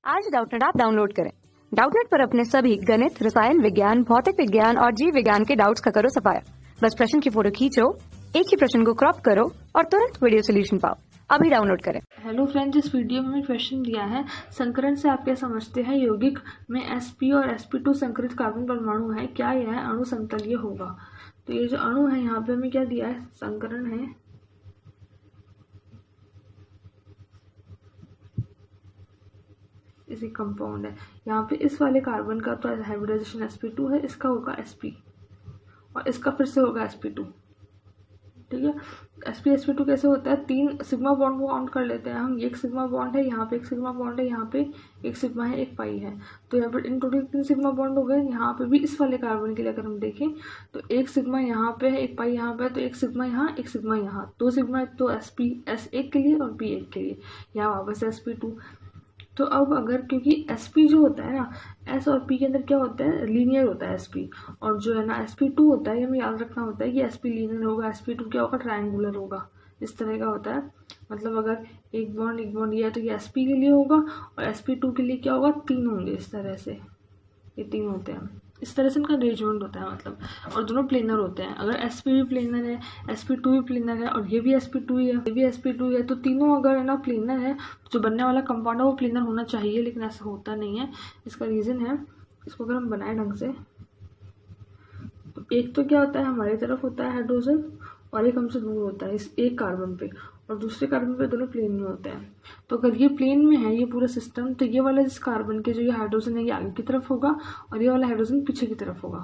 आज Doubtnut app download करें। Doubtnut पर अपने सभी गणित, रसायन विज्ञान, भौतिक विज्ञान और जीव विज्ञान के डाउट्स का करो सफाया। बस प्रश्न की फोटो खींचो, एक ही प्रश्न को क्रॉप करो और तुरंत वीडियो सोल्यूशन पाओ। अभी डाउनलोड करें। हेलो फ्रेंड्स, इस वीडियो में क्वेश्चन दिया है संकरण से आप क्या समझते हैं। यौगिक में sp और sp2 संकरित कार्बन परमाणु है, क्या यह अणु समतलीय होगा। तो ये जो अणु है यहाँ पे हमें क्या दिया है, संकरण है। इसी कंपाउंड है यहाँ पे, इस वाले कार्बन का तो हाइब्रिडाइजेशन sp2 है, इसका होगा sp और इसका फिर से होगा sp2। ठीक है, sp2 कैसे होता है, तीन सिग्मा बॉन्ड को काउंट कर लेते हैं हम। ये एक सिग्मा बॉन्ड है, यहाँ पे एक सिग्मा बॉन्ड है, यहाँ पे एक सिग्मा है, एक पाई है। तो यहाँ पर इन टोटल 3 सिग्मा बॉन्ड हो गए। यहाँ पे भी इस वाले कार्बन के लिए अगर हम देखें तो एक सिग्मा यहाँ पे है, एक पाई यहाँ पे है, तो एक सिग्मा यहाँ, एक सिग्मा यहाँ, 2 सिग्मा। तो s1 के लिए और p1 के लिए, यहाँ वापस sp2। तो अब अगर, क्योंकि sp जो होता है ना, s और p के अंदर क्या होता है, लीनियर होता है sp, और जो है ना sp2 होता है, हमें याद रखना होता है कि sp लीनियर होगा, sp2 क्या होगा, ट्रायंगुलर होगा। इस तरह का होता है, मतलब अगर एक बॉन्ड ये है तो ये sp के लिए होगा, और sp2 के लिए क्या होगा, 3 होंगे। इस तरह से ये 3 होते हैं, इस तरह से इनका अरेंजमेंट होता है मतलब। और दोनों प्लेनर होते हैं, अगर sp भी प्लेनर है, sp2 भी प्लेनर है, और ये भी sp2 है, ये भी sp2 है, तो तीनों अगर है ना प्लेनर है, तो जो बनने वाला कंपाउंड है वो प्लेनर होना चाहिए, लेकिन ऐसा होता नहीं है। इसका रीज़न है, इसको अगर हम बनाए ढंग से, तो एक तो क्या होता है, हमारी तरफ होता है हाइड्रोजन, और एक हमसे दूर होता है इस एक कार्बन पे, और दूसरे कार्बन पे दोनों प्लेन में होते हैं। तो अगर ये प्लेन में है ये पूरा सिस्टम, तो ये वाला जिस कार्बन के जो ये हाइड्रोजन है ये आगे की तरफ होगा, और ये वाला हाइड्रोजन पीछे की तरफ होगा।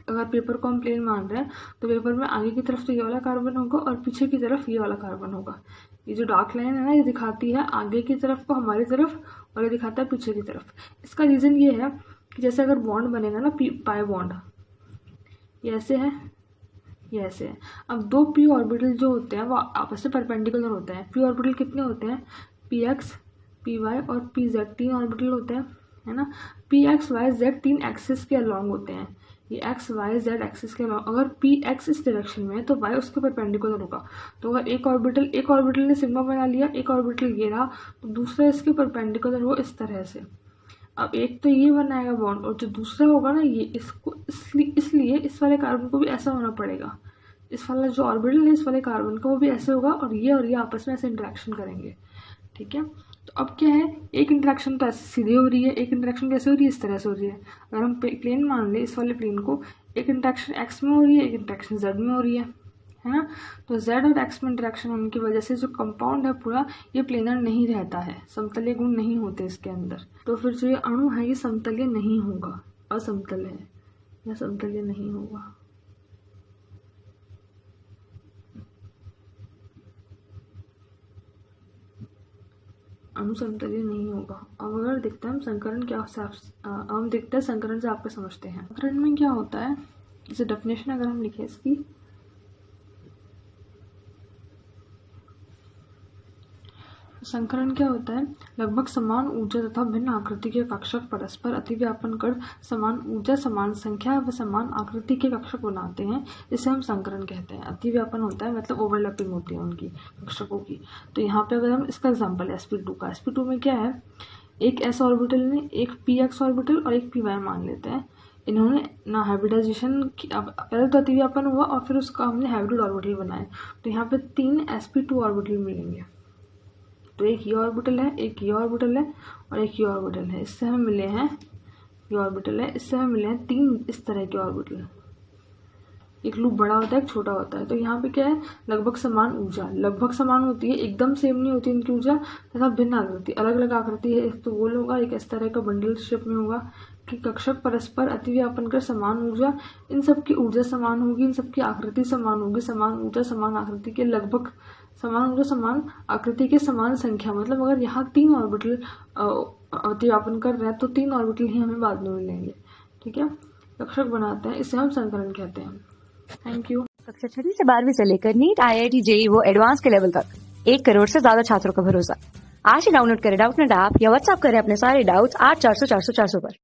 अगर पेपर को हम प्लेन मान रहे हैं तो पेपर में आगे की तरफ तो ये वाला कार्बन होगा, और पीछे की तरफ ये वाला कार्बन होगा। ये जो डार्क लाइन है ना, ये दिखाती है आगे की तरफ को हमारी तरफ, और ये दिखाता है पीछे की तरफ। इसका रीज़न ये है कि जैसे अगर बॉन्ड बनेगा ना, पाई बॉन्ड, ये ऐसे है, ये ऐसे है। अब 2 p ऑर्बिटल जो होते हैं वो आपस में परपेंडिकुलर होते हैं। p ऑर्बिटल कितने होते हैं, px, py और pz, 3 ऑर्बिटल होते हैं, है ना। px, y, z 3 एक्सिस के अलॉन्ग होते हैं, ये x, y, z एक्सिस के अलॉन्ग। अगर px इस डायरेक्शन में है तो y उसके परपेंडिकुलर होगा। तो अगर एक ऑर्बिटल ने सिग्मा बना लिया, एक ऑर्बिटल ये रहा, तो दूसरा इसके परपेंडिकुलर हो इस तरह से। अब एक तो ये बनाएगा बॉन्ड, और जो दूसरा होगा ना ये इसको, इसलिए इस वाले कार्बन को भी ऐसा होना पड़ेगा। इस वाला जो ऑर्बिटल है इस वाले कार्बन का वो भी ऐसे होगा, और ये आपस में ऐसे इंटरेक्शन करेंगे। ठीक है, तो अब क्या है, एक इंटरेक्शन तो ऐसे सीधे हो रही है, एक इंटरेक्शन कैसे हो रही है, इस तरह से हो रही है। अगर हम प्लेन मान लें, इस वाले प्लेन को, एक इंटरेक्शन x में हो रही है, एक इंटरेक्शन z में हो रही है ना। तो z और x में इंटरेक्शन होने की वजह से जो कंपाउंड है पूरा ये प्लेनर नहीं रहता है, समतलीय गुण नहीं होते इसके अंदर। तो फिर जो ये अणु है ये समतलीय नहीं होगा, असमतल है या समतलीय नहीं होगा। अणु समतलीय नहीं होगा। अब अगर देखते हैं हम संकरण क्या, हम देखते हैं संकरण से आपको समझते हैं। संकरण में क्या होता है, जैसे डेफिनेशन अगर हम लिखें इसकी, संकरण क्या होता है, लगभग समान ऊर्जा तथा भिन्न आकृति के कक्षक परस्पर अतिव्यापन कर समान ऊर्जा, समान संख्या व समान आकृति के कक्षक बनाते हैं, इसे हम संकरण कहते हैं। अतिव्यापन होता है मतलब ओवरलैपिंग होती है उनकी कक्षकों की। तो यहाँ पे अगर हम इसका एग्जाम्पल है sp2 का, sp2 में क्या है, एक s ऑर्बिटल ने एक px ऑर्बिटल और एक py मान लेते हैं। इन्होंने ना हाइब्रिडाइजेशन, पहले तो अतिव्यापन हुआ और फिर उसका हमने हाइब्रिड ऑर्बिटल बनाए, तो यहाँ पे 3 sp2 ऑर्बिटल मिलेंगे। तो एक ये ऑर्बिटल है, एक ये ऑर्बिटल है, और एक ये ऑर्बिटल है। इससे हमें मिले हैं, ये ऑर्बिटल है, इससे हमें मिले हैं 3 इस तरह के ऑर्बिटल। एक लूप बड़ा होता है, एक छोटा होता है। तो यहाँ पे क्या है, लगभग समान ऊर्जा, लगभग समान होती है, एकदम सेम नहीं होती इनकी ऊर्जा, तथा भिन्न आकृति, अलग अलग आकृति है। एक तो गोल होगा, एक इस तरह का बंडल शेप में होगा कि कक्षक परस्पर अतिव्यापन कर समान ऊर्जा, इन सबकी ऊर्जा समान होगी, इन सबकी आकृति समान होगी। समान ऊर्जा समान आकृति के लगभग समान ऊर्जा समान आकृति के समान संख्या, मतलब अगर यहाँ 3 ऑर्बिटल अतिव्यापन कर रहे हैं तो 3 ऑर्बिटल ही हमें बाद में मिलेंगे। ठीक है, कक्षक बनाते हैं, इसे हम संकरण कहते हैं। Thank you. कक्षा 6 से 12वीं से लेकर नीट, IIT, JEE वो एडवांस के लेवल तक 1 करोड़ से ज्यादा छात्रों का भरोसा। आज ही डाउनलोड करें डाउटनेट ऐप या व्हाट्सएप करें अपने सारे डाउट्स 8400 400 400 पर।